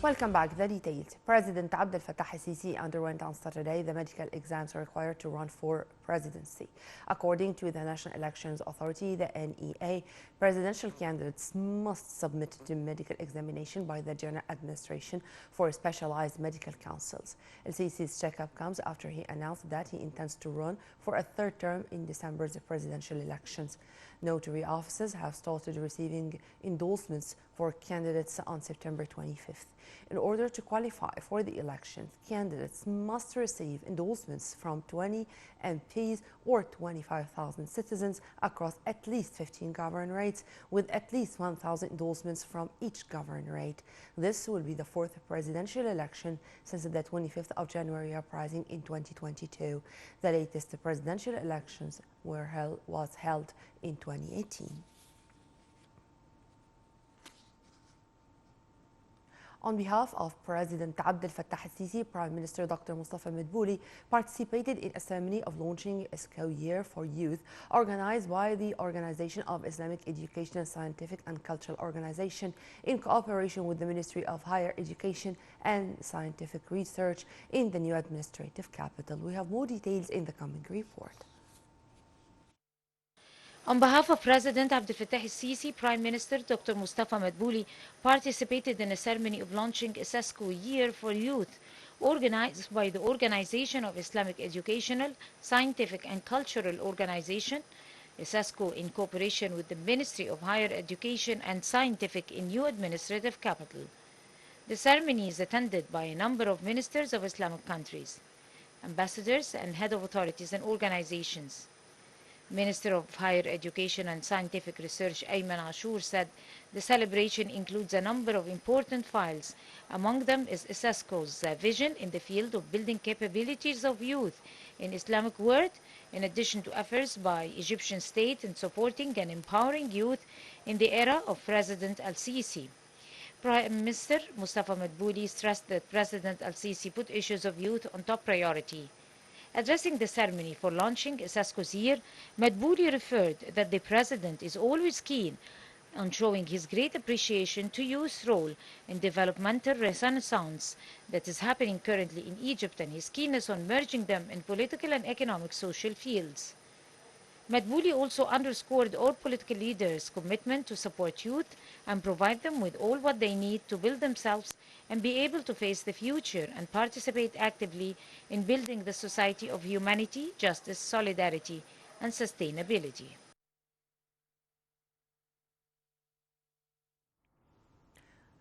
Welcome back. The details. President Abdel Fattah al-Sisi underwent on Saturday the medical exams required to run for presidency. According to the National Elections Authority, the NEA, presidential candidates must submit to medical examination by the General Administration for specialized medical councils. Al-Sisi's checkup comes after he announced that he intends to run for a third term in December's presidential elections. Notary offices have started receiving endorsements for candidates on September 25th. In order to qualify for the elections, candidates must receive endorsements from 20 MPs or 25,000 citizens across at least 15 governorates, with at least 1,000 endorsements from each governorate. This will be the fourth presidential election since the 25th of January uprising in 2022. The latest presidential elections was held in 2018. On behalf of President Abdel Fattah al-Sisi, Prime Minister Dr. Mustafa Madbouli participated in a ceremony of launching ISCO Year for Youth, organized by the Organization of Islamic Education, Scientific and Cultural Organization in cooperation with the Ministry of Higher Education and Scientific Research in the new administrative capital. We have more details in the coming report. On behalf of President Abdel Fattah al-Sisi, Prime Minister Dr. Mustafa Madbouli participated in a ceremony of launching ISCO Year for Youth, organized by the Organization of Islamic Educational, Scientific and Cultural Organization, ISCO in cooperation with the Ministry of Higher Education and Scientific in new administrative capital. The ceremony is attended by a number of ministers of Islamic countries, ambassadors and head of authorities and organizations. Minister of Higher Education and Scientific Research Ayman Ashur said the celebration includes a number of important files. Among them is ISCO's vision in the field of building capabilities of youth in Islamic world, in addition to efforts by Egyptian state in supporting and empowering youth in the era of President al-Sisi. Prime Minister Mustafa Madbouli stressed that President al-Sisi put issues of youth on top priority. Addressing the ceremony for launching ISCO's Year, Madbouli referred that the President is always keen on showing his great appreciation to youth's role in developmental renaissance that is happening currently in Egypt and his keenness on merging them in political and economic social fields. Madbouli also underscored all political leaders' commitment to support youth and provide them with all what they need to build themselves and be able to face the future and participate actively in building the society of humanity, justice, solidarity, and sustainability.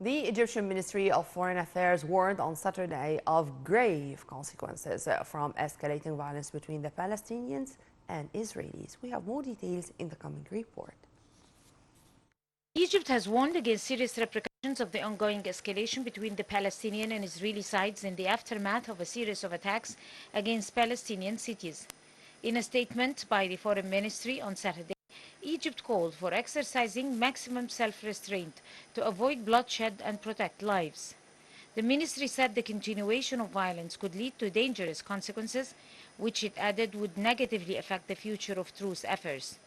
The Egyptian Ministry of Foreign Affairs warned on Saturday of grave consequences from escalating violence between the Palestinians and Israelis. We have more details in the coming report. Egypt has warned against serious repercussions of the ongoing escalation between the Palestinian and Israeli sides in the aftermath of a series of attacks against Palestinian cities. In a statement by the Foreign Ministry on Saturday, Egypt called for exercising maximum self-restraint to avoid bloodshed and protect lives. The ministry said the continuation of violence could lead to dangerous consequences, which it added would negatively affect the future of truce efforts.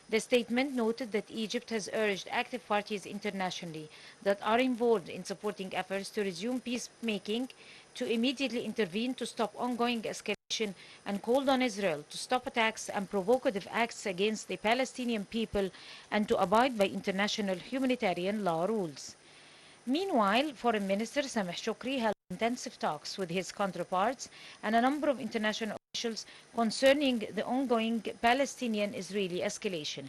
The statement noted that Egypt has urged active parties internationally that are involved in supporting efforts to resume peacemaking to immediately intervene to stop ongoing escalation and called on Israel to stop attacks and provocative acts against the Palestinian people and to abide by international humanitarian law rules. Meanwhile, Foreign Minister Sameh Shoukry held intensive talks with his counterparts and a number of international officials concerning the ongoing Palestinian-Israeli escalation.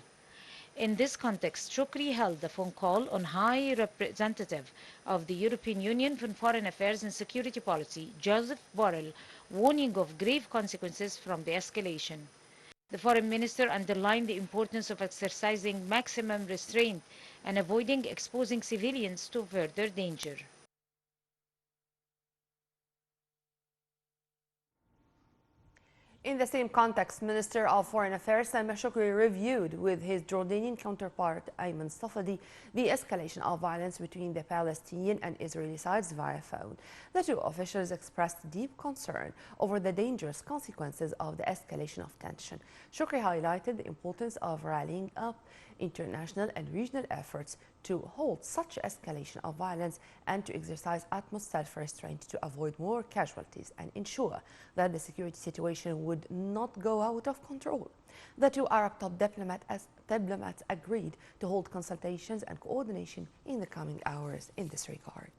In this context, Shoukry held a phone call on High Representative of the European Union for Foreign Affairs and Security Policy, Joseph Borrell, warning of grave consequences from the escalation. The Foreign Minister underlined the importance of exercising maximum restraint and avoiding exposing civilians to further danger. In the same context, Minister of Foreign Affairs Sameh Shoukry reviewed with his Jordanian counterpart Ayman Safadi the escalation of violence between the Palestinian and Israeli sides via phone. The two officials expressed deep concern over the dangerous consequences of the escalation of tension. Shoukry highlighted the importance of rallying up international and regional efforts to halt such escalation of violence and to exercise utmost self-restraint to avoid more casualties and ensure that the security situation would not go out of control. The two Arab top diplomats agreed to hold consultations and coordination in the coming hours in this regard.